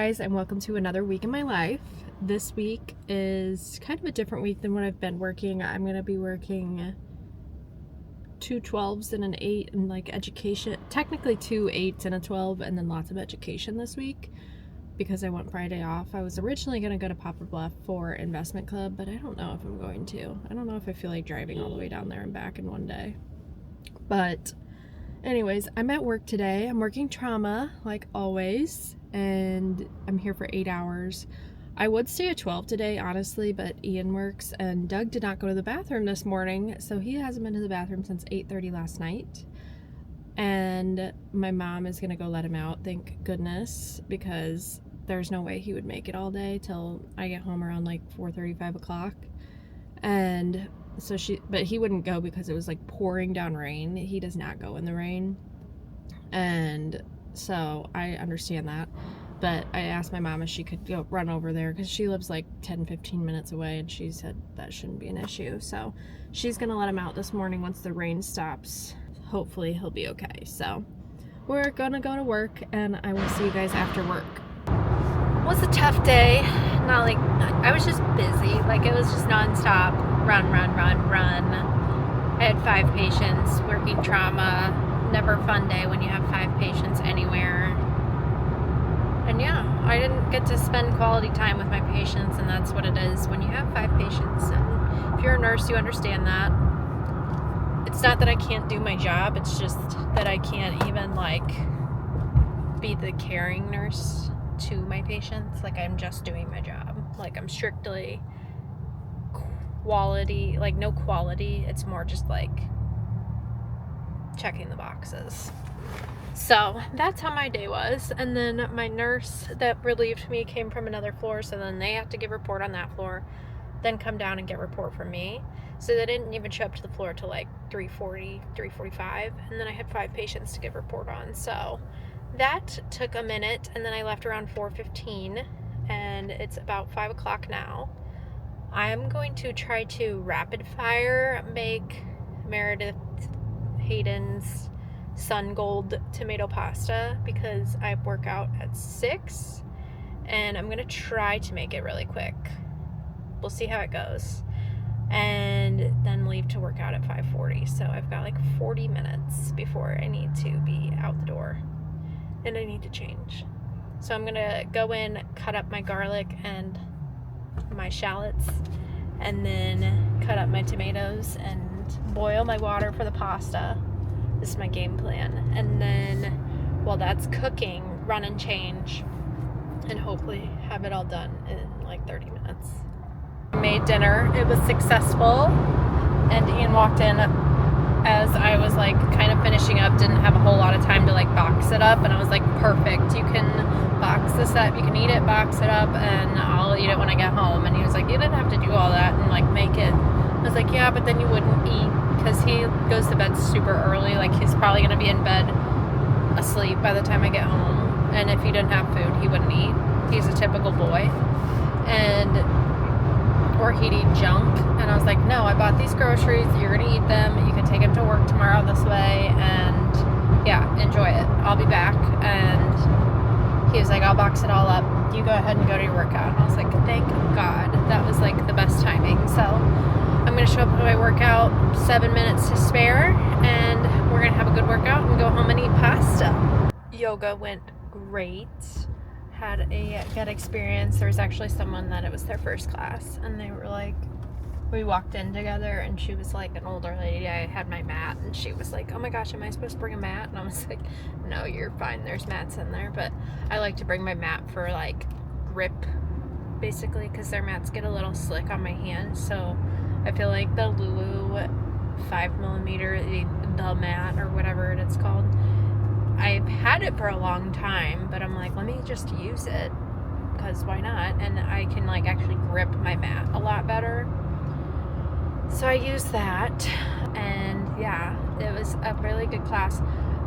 guys, and welcome to another week in my life. This week is kind of a different week than what I've been working. I'm going to be working 2 12s and an 8 and like education, technically 2 8s and a 12, and then lots of education this week because I want Friday off. I was originally going to go to Poplar Bluff for investment club, but I don't know if I'm going to. I don't know if I feel like driving all the way down there and back in one day. But anyways, I'm at work today. I'm working trauma like always, and I'm here for 8 hours. I would stay at 12 today, honestly, but Ian works, and Doug did not go to the bathroom this morning, so he hasn't been to the bathroom since 8:30 last night. And my mom is gonna go let him out, thank goodness, because there's no way he would make it all day till I get home around like 4:30, 5 o'clock. And so but he wouldn't go because it was like pouring down rain. He does not go in the rain. And so I understand that. But I asked my mom if she could go run over there because she lives like 10-15 minutes away, and she said that shouldn't be an issue. So she's gonna let him out this morning once the rain stops. Hopefully he'll be okay. So we're gonna go to work, and I will see you guys after work. It was a tough day. Not like I was just busy. Like it was just nonstop. Run. I had 5 patients working trauma. Never a fun day when you have 5 patients anywhere. And yeah, I didn't get to spend quality time with my patients, and that's what it is when you have 5 patients. And if you're a nurse, you understand that. It's not that I can't do my job, it's just that I can't even like be the caring nurse to my patients. Like I'm just doing my job. Like I'm strictly quality, like no quality. It's more just like checking the boxes. So that's how my day was. And then my nurse that relieved me came from another floor, so then they have to give report on that floor, then come down and get report from me. So they didn't even show up to the floor till like 3:40, 3:45, and then I had 5 patients to give report on. So that took a minute, and then I left around 4:15, and it's about 5 o'clock now. I'm going to try to rapid fire make Meredith Hayden's Sun Gold tomato pasta because I work out at 6, and I'm gonna try to make it really quick. We'll see how it goes, and then leave to work out at 5:40. So I've got like 40 minutes before I need to be out the door, and I need to change. So I'm gonna go in, cut up my garlic and my shallots, and then cut up my tomatoes and boil my water for the pasta. This is my game plan. And then while that's cooking, run and change, and hopefully have it all done in like 30 minutes. I made dinner. It was successful, and Ian walked in as I was like kind of finishing up, didn't have a whole lot of time to like box it up, and I was like, perfect, you can box this up, you can eat it, box it up, and I'll eat it when I get home. And he was like, you didn't have to do all that and like make it. I was like, yeah, but then you wouldn't eat, because he goes to bed super early. Like he's probably going to be in bed asleep by the time I get home, and if he didn't have food, he wouldn't eat. He's a typical boy, or he'd eat junk. And I was like, no, I bought these groceries, you're going to eat them, you can take them to work tomorrow this way, and yeah, enjoy it, I'll be back. And he was like, I'll box it all up, you go ahead and go to your workout. And I was like, thank God, that was like the best timing. So I'm going to show up at my workout, 7 minutes to spare, and we're going to have a good workout and go home and eat pasta. Yoga went great. Had a good experience. There was actually someone that it was their first class, and they were like, we walked in together, and she was like an older lady. I had my mat, and she was like, oh my gosh, am I supposed to bring a mat? And I was like, no, you're fine, there's mats in there. But I like to bring my mat for like grip, basically, because their mats get a little slick on my hands. So I feel like the Lulu 5mm, the mat, or whatever it's called, I've had it for a long time, but I'm like, let me just use it, because why not? And I can like actually grip my mat a lot better. So I used that, and yeah, it was a really good class.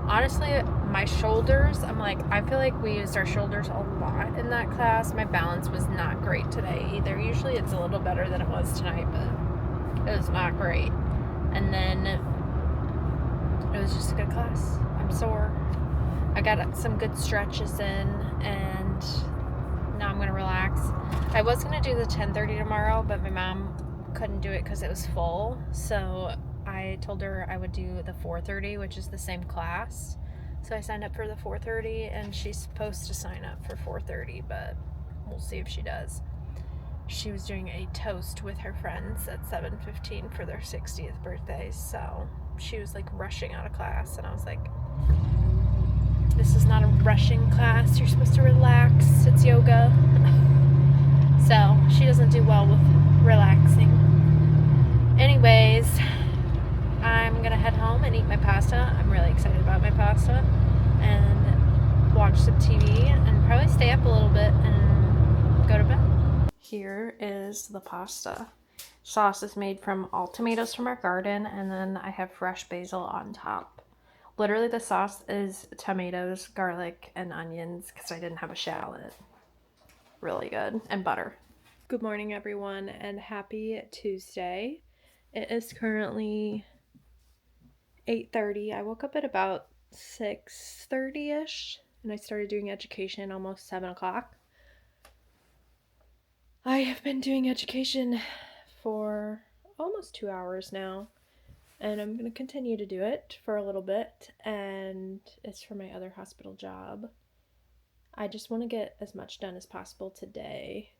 Honestly, my shoulders, I'm like, I feel like we used our shoulders a lot in that class. My balance was not great today either. Usually it's a little better than it was tonight, but it was not great. And then it was just a good class. I'm sore. I got some good stretches in, and now I'm gonna relax. I was gonna do the 10:30 tomorrow, but my mom couldn't do it because it was full. So I told her I would do the 4:30, which is the same class. So I signed up for the 4:30, and she's supposed to sign up for 4:30, but we'll see if she does. She was doing a toast with her friends at 7:15 for their 60th birthday, so she was like rushing out of class, and I was like, this is not a rushing class, you're supposed to relax, it's yoga. So she doesn't do well with relaxing. Anyways, I'm gonna head home and eat my pasta. I'm really excited about my pasta, and watch some TV and probably stay up a little bit and go to bed. Here is the pasta. Sauce is made from all tomatoes from our garden, and then I have fresh basil on top. Literally the sauce is tomatoes, garlic, and onions because I didn't have a shallot. Really good. And butter. Good morning, everyone, and happy Tuesday. It is currently 8:30. I woke up at about 6:30-ish, and I started doing education almost 7 o'clock. I have been doing education for almost 2 hours now, and I'm going to continue to do it for a little bit, and it's for my other hospital job. I just want to get as much done as possible today.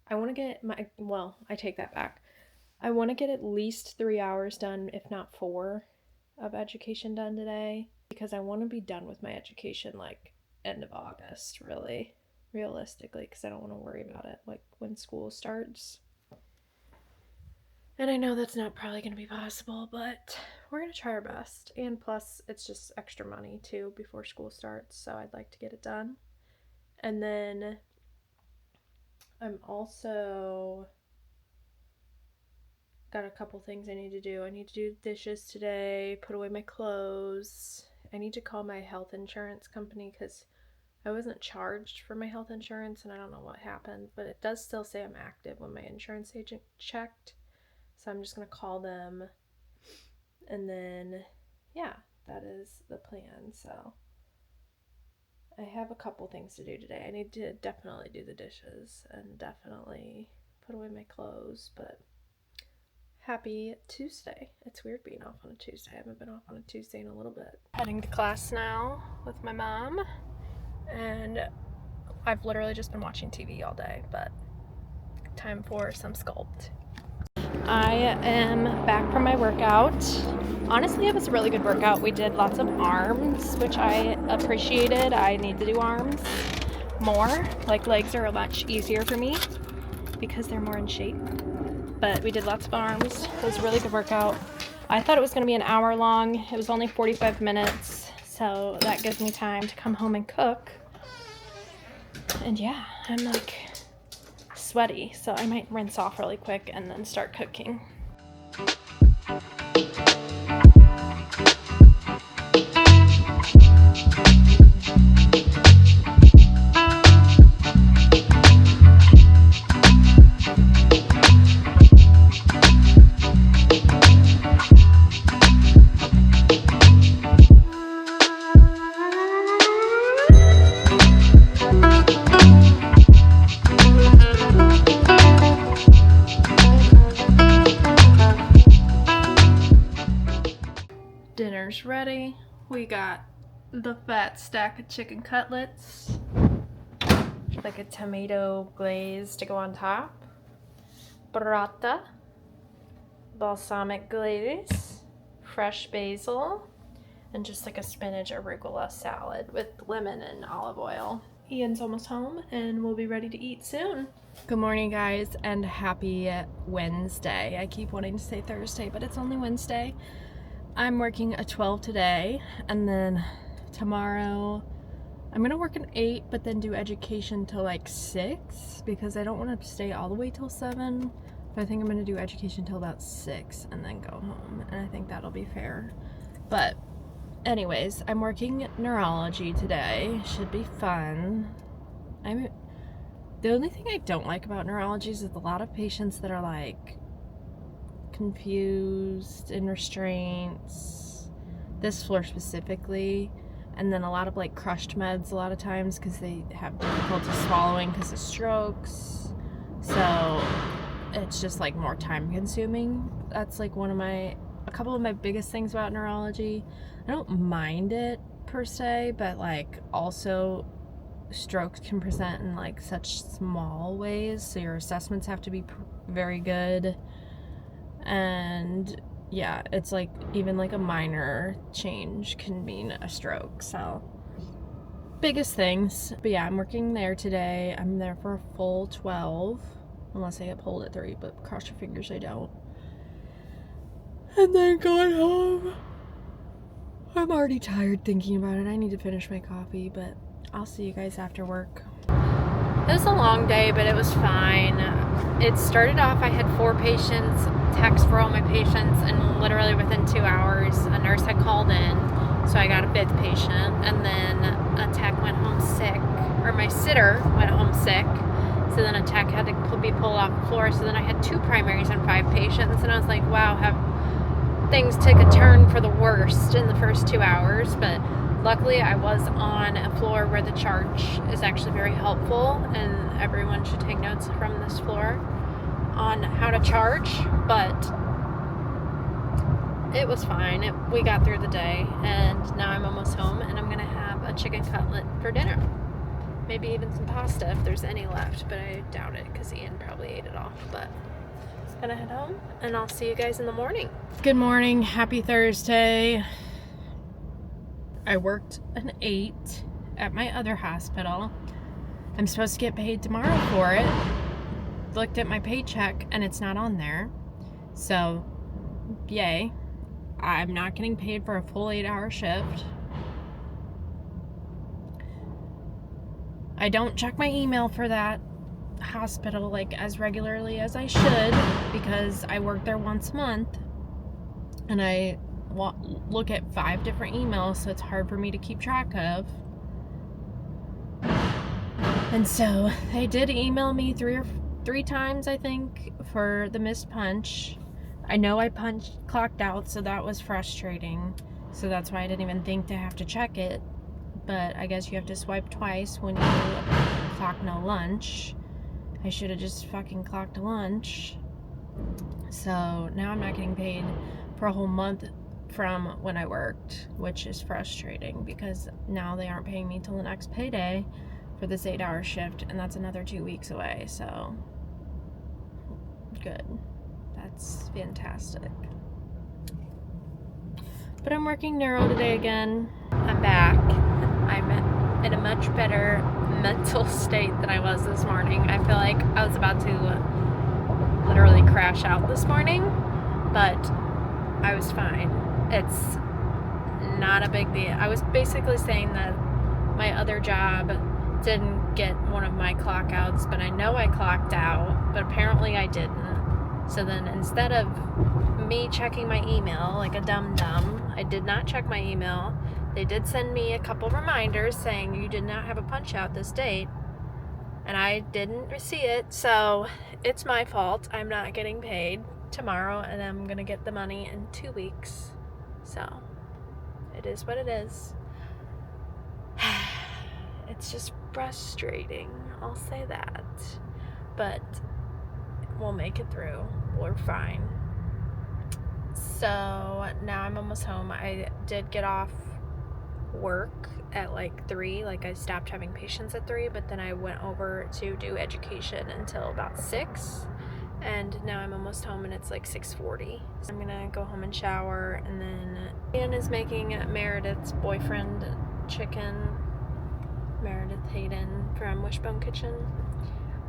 I want to get I take that back. I want to get at least 3 hours done, if not 4, of education done today, because I want to be done with my education like end of August, really. Realistically, because I don't want to worry about it like when school starts. And I know that's not probably going to be possible, but we're going to try our best. And plus, it's just extra money too before school starts, so I'd like to get it done. And then I'm also got a couple things I need to do. I need to do dishes today, put away my clothes. I need to call my health insurance company because I wasn't charged for my health insurance, and I don't know what happened, but it does still say I'm active when my insurance agent checked. So I'm just going to call them, and then, yeah, that is the plan. So I have a couple things to do today. I need to definitely do the dishes and definitely put away my clothes, but happy Tuesday. It's weird being off on a Tuesday. I haven't been off on a Tuesday in a little bit. Heading to class now with my mom. And I've literally just been watching TV all day, but time for some sculpt. I am back from my workout. Honestly, it was a really good workout. We did lots of arms, which I appreciated. I need to do arms more. Like, legs are much easier for me because they're more in shape. But we did lots of arms. It was a really good workout. I thought it was going to be an hour long. It was only 45 minutes, so that gives me time to come home and cook. And yeah, I'm like sweaty, so I might rinse off really quick and then start cooking. Dinner's ready. We got the fat stack of chicken cutlets, like a tomato glaze to go on top, burrata, balsamic glaze, fresh basil, and just like a spinach arugula salad with lemon and olive oil. Ian's almost home and we'll be ready to eat soon. Good morning, guys, and happy Wednesday. I keep wanting to say Thursday, but it's only Wednesday. I'm working a 12 today, and then tomorrow I'm gonna work an 8, but then do education till like 6 because I don't want to stay all the way till 7. But I think I'm gonna do education till about 6 and then go home, and I think that'll be fair. But anyways, I'm working neurology today. Should be fun. The only thing I don't like about neurology is a lot of patients that are like confused, in restraints, this floor specifically, and then a lot of like crushed meds a lot of times because they have difficulty swallowing because of strokes. So it's just like more time consuming. That's like a couple of my biggest things about neurology. I don't mind it per se, but like also strokes can present in like such small ways, so your assessments have to be very good. And yeah, it's like even like a minor change can mean a stroke. So biggest things. But yeah, I'm working there today. I'm there for a full 12, unless I get pulled at 3, but cross your fingers I don't. And then going home. I'm already tired thinking about it. I need to finish my coffee, but I'll see you guys after work. It was a long day, but it was fine. It started off, I had 4 patients, text for all my patients, and literally within 2 hours, a nurse had called in, so I got a 5th patient, and then a tech went home sick, or my sitter went home sick, so then a tech had to be pulled off the floor, so then I had 2 primaries and 5 patients, and I was like, wow, have things took a turn for the worst in the first 2 hours, but luckily I was on a floor where the charge is actually very helpful, and everyone should take notes from this floor on how to charge, but it was fine. We got through the day, and now I'm almost home, and I'm going to have a chicken cutlet for dinner. Maybe even some pasta if there's any left, but I doubt it because Ian probably ate it all, but I'm going to head home, and I'll see you guys in the morning. Good morning. Happy Thursday. I worked an 8 at my other hospital. I'm supposed to get paid tomorrow for it. Looked at my paycheck and it's not on there. So, yay. I'm not getting paid for a full 8-hour shift. I don't check my email for that hospital like as regularly as I should because I work there once a month and I look at 5 different emails, so it's hard for me to keep track of. And so they did email me 3 times, I think, for the missed punch. I know I clocked out, so that was frustrating. So that's why I didn't even think to have to check it. But I guess you have to swipe twice when you clock no lunch. I should have just fucking clocked lunch. So now I'm not getting paid for a whole month from when I worked, which is frustrating because now they aren't paying me till the next payday for this 8-hour shift, and that's another 2 weeks away. So good. That's fantastic. But I'm working neuro today again. I'm back. I'm in a much better mental state than I was this morning. I feel like I was about to literally crash out this morning, but I was fine. It's not a big deal. I was basically saying that my other job didn't get one of my clock outs, but I know I clocked out, but apparently I didn't. So then instead of me checking my email like a dum-dum, I did not check my email. They did send me a couple reminders saying you did not have a punch out this date, and I didn't see it, so it's my fault. I'm not getting paid tomorrow, and I'm gonna get the money in 2 weeks. So it is what it is. It's just frustrating, I'll say that, but we'll make it through. We're fine. So now I'm almost home. I did get off work at like 3, like I stopped having patients at 3, but then I went over to do education until about 6, and now I'm almost home and it's like 6:40. So I'm gonna go home and shower, and then Ian is making Meredith's boyfriend chicken, Meredith Hayden from Wishbone Kitchen.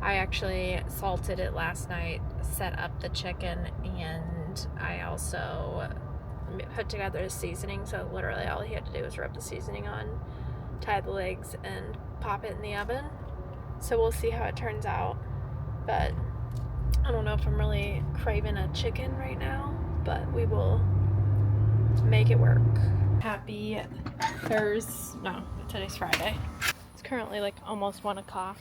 I actually salted it last night, set up the chicken, and I also put together a seasoning, so literally all he had to do was rub the seasoning on, tie the legs, and pop it in the oven. So we'll see how it turns out, but I don't know if I'm really craving a chicken right now, but we will make it work. Happy Thursday. No, today's Friday. It's currently like almost 1 o'clock,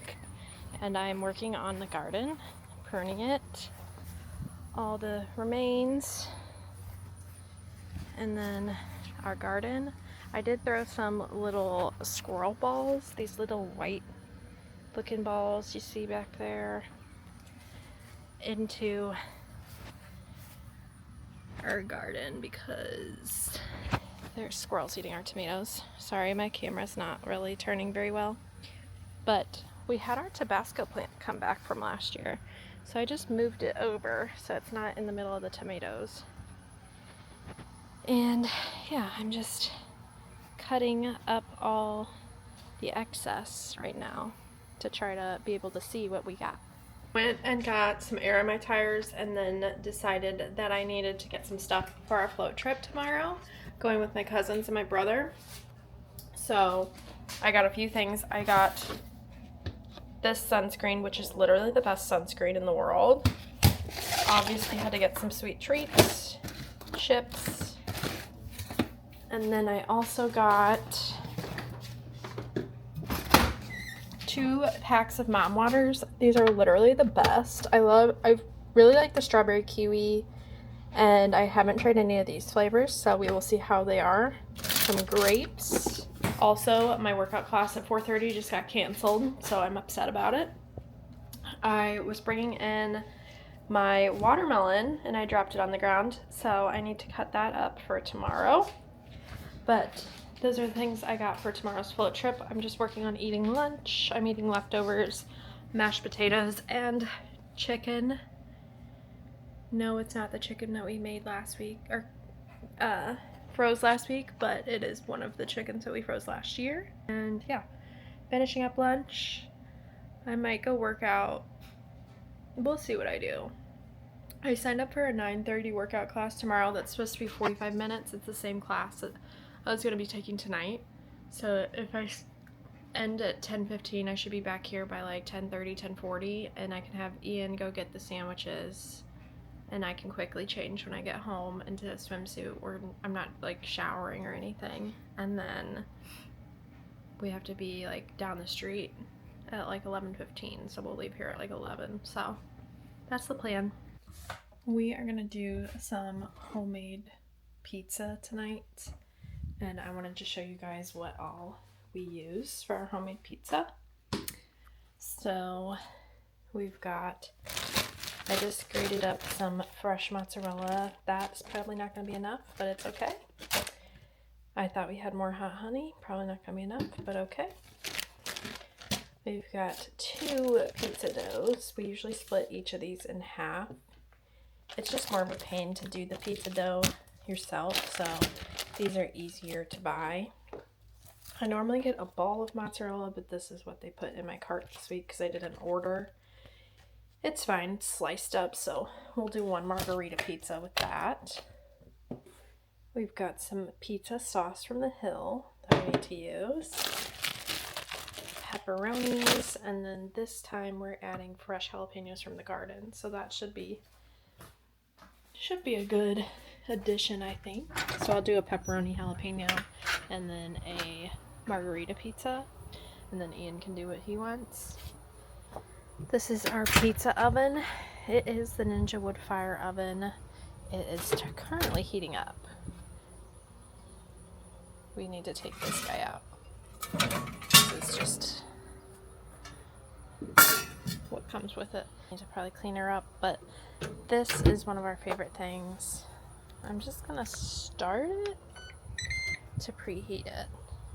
and I'm working on the garden, pruning it, all the remains, and then our garden. I did throw some little squirrel balls, these little white looking balls you see back there, into our garden because there's squirrels eating our tomatoes. Sorry, my camera's not really turning very well. But we had our Tabasco plant come back from last year, so I just moved it over so it's not in the middle of the tomatoes. And yeah, I'm just cutting up all the excess right now to try to be able to see what we got. Went and got some air in my tires and then decided that I needed to get some stuff for our float trip tomorrow, going with my cousins and my brother. So I got a few things. I got this sunscreen, which is literally the best sunscreen in the world. Obviously had to get some sweet treats, chips, and then I also got 2 packs of Mom Waters. These are literally the best. I really like the strawberry kiwi, and I haven't tried any of these flavors, so we will see how they are. Some grapes. Also, my workout class at 4:30 just got canceled, so I'm upset about it. I was bringing in my watermelon, and I dropped it on the ground, so I need to cut that up for tomorrow. But those are the things I got for tomorrow's float trip. I'm just working on eating lunch. I'm eating leftovers, mashed potatoes, and chicken. No, it's not the chicken that we made last week, or froze last week, but it is one of the chickens that we froze last year. And yeah, finishing up lunch. I might go work out. We'll see what I do. I signed up for a 9:30 workout class tomorrow that's supposed to be 45 minutes. It's the same class that I was going to be taking tonight. So if I end at 10:15, I should be back here by like 10:30, 10:40, and I can have Ian go get the sandwiches, and I can quickly change when I get home into a swimsuit where I'm not like showering or anything. And then we have to be like down the street at like 11:15, so we'll leave here at like 11. So that's the plan. We are gonna do some homemade pizza tonight, and I wanted to show you guys what all we use for our homemade pizza. So we've got, I just grated up some fresh mozzarella. That's probably not going to be enough, but it's okay. I thought we had more hot honey. Probably not going to be enough, but okay. We've got 2 pizza doughs. We usually split each of these in half. It's just more of a pain to do the pizza dough yourself, so these are easier to buy. I normally get a ball of mozzarella, but this is what they put in my cart this week because I didn't order. It's fine, it's sliced up, so we'll do 1 margarita pizza with that. We've got some pizza sauce from the Hill that we need to use. Pepperonis, and then this time we're adding fresh jalapenos from the garden, so that should be a good addition, I think. So I'll do a pepperoni jalapeno and then a margarita pizza, and then Ian can do what he wants. This is our pizza oven. It is the Ninja wood fire oven. It is currently heating up. We need to take this guy out. This is just what comes with it. I need to probably clean her up, but this is one of our favorite things. I'm just gonna start it to preheat it,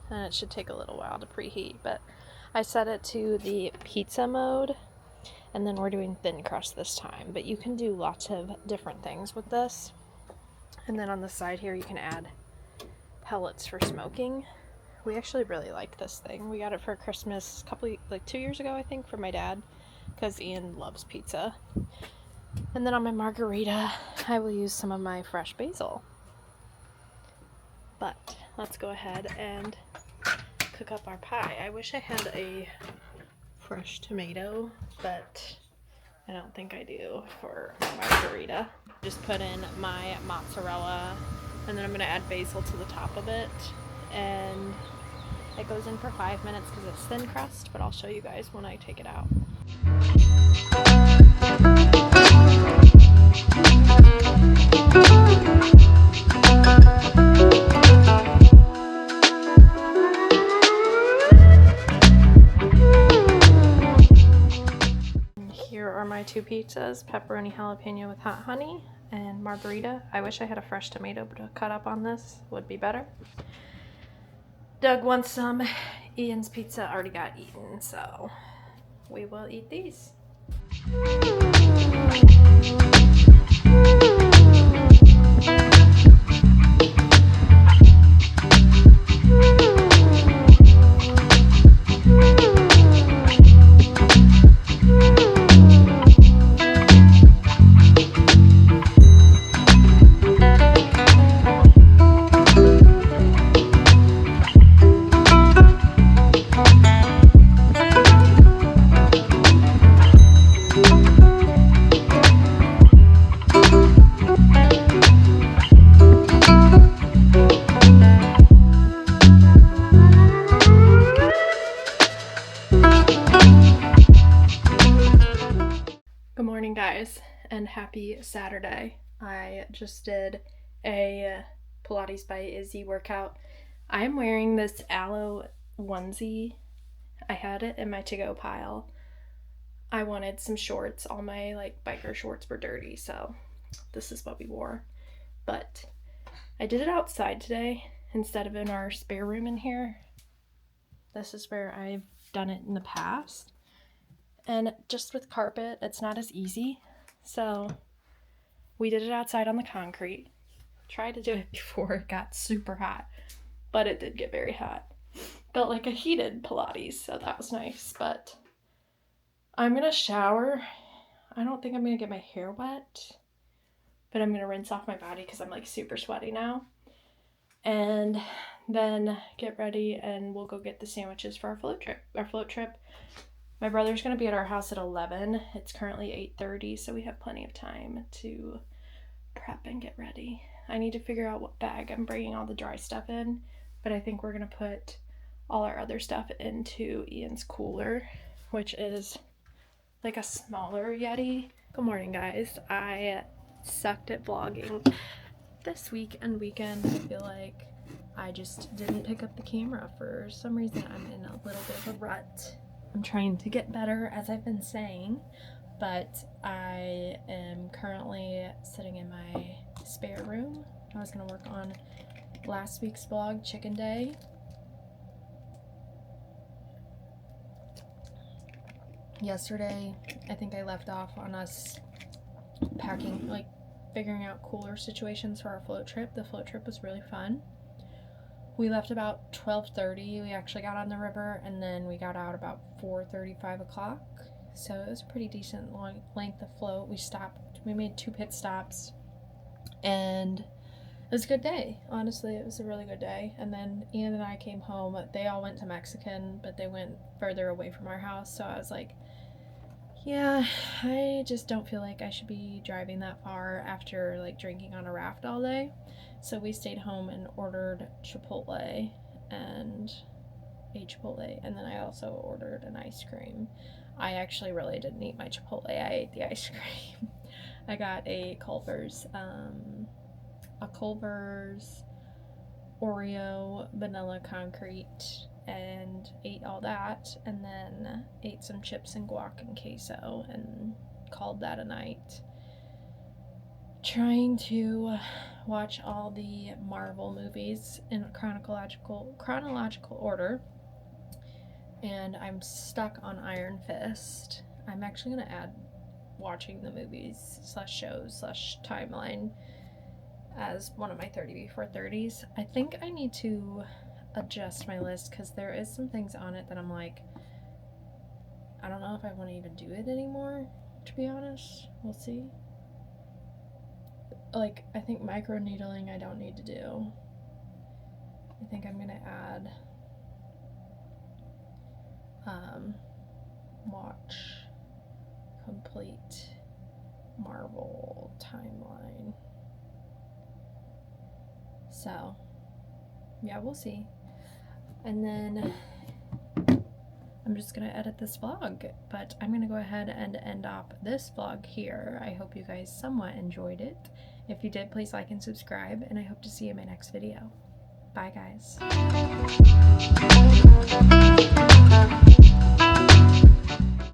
and it should take a little while to preheat, but I set it to the pizza mode, and then we're doing thin crust this time, but you can do lots of different things with this. And then on the side here you can add pellets for smoking. We actually really like this thing. We got it for Christmas like 2 years ago, I think, for my dad, because Ian loves pizza. And then on my margarita, I will use some of my fresh basil. But let's go ahead and cook up our pie. I wish I had a fresh tomato, but I don't think I do for my margarita. Just put in my mozzarella, and then I'm going to add basil to the top of it, and it goes in for 5 minutes because it's thin crust, but I'll show you guys when I take it out. pizzas, pepperoni jalapeno with hot honey, and margarita. I wish I had a fresh tomato to cut up on this, would be better. Doug wants some. Ian's pizza already got eaten, so we will eat these. Good morning, guys, and happy Saturday. I just did a Pilates by Izzy workout. I'm wearing this aloe onesie. I had it in my to-go pile. I wanted some shorts. All my biker shorts were dirty, so this is what we wore. But I did it outside today instead of in our spare room in here. This is where I've done it in the past. And just with carpet, it's not as easy. So we did it outside on the concrete. Tried to do it before it got super hot, but it did get very hot. Felt like a heated Pilates, so that was nice. But I'm gonna shower. I don't think I'm gonna get my hair wet, but I'm gonna rinse off my body because I'm super sweaty now. And then get ready and we'll go get the sandwiches for our float trip. My brother's going to be at our house at 11. It's currently 8:30, so we have plenty of time to prep and get ready. I need to figure out what bag I'm bringing all the dry stuff in, but I think we're going to put all our other stuff into Ian's cooler, which is like a smaller Yeti. Good morning, guys. I sucked at vlogging this week and weekend. I feel like I just didn't pick up the camera. For some reason, I'm in a little bit of a rut. I'm trying to get better, as I've been saying, but I am currently sitting in my spare room. I was going to work on last week's vlog, Chicken Day. Yesterday, I think I left off on us packing, figuring out cooler situations for our float trip. The float trip was really fun. We left about 12:30. We actually got on the river, and then we got out about 4:30, 5 o'clock. So it was a pretty decent long length of float. We made 2 pit stops, and it was a good day. Honestly, it was a really good day. And then Ian and I came home. They all went to Mexican, but they went further away from our house. So I was like, yeah, I just don't feel like I should be driving that far after drinking on a raft all day. So we stayed home and ordered Chipotle and ate Chipotle, and then I also ordered an ice cream. I actually really didn't eat my Chipotle. I ate the ice cream. I got a Culver's Oreo vanilla concrete and ate all that, and then ate some chips and guac and queso and called that a night. Trying to watch all the Marvel movies in chronological order, and I'm stuck on Iron Fist. I'm actually going to add watching the movies / shows / timeline as one of my 30 before 30s. I think I need to adjust my list because there is some things on it that I'm like, I don't know if I want to even do it anymore, to be honest. We'll see. I think micro needling I don't need to do. I think I'm gonna add watch complete Marvel timeline. So yeah, we'll see. And then I'm just gonna edit this vlog, but I'm gonna go ahead and end off this vlog here. I hope you guys somewhat enjoyed it. If you did, please like and subscribe, and I hope to see you in my next video. Bye, guys.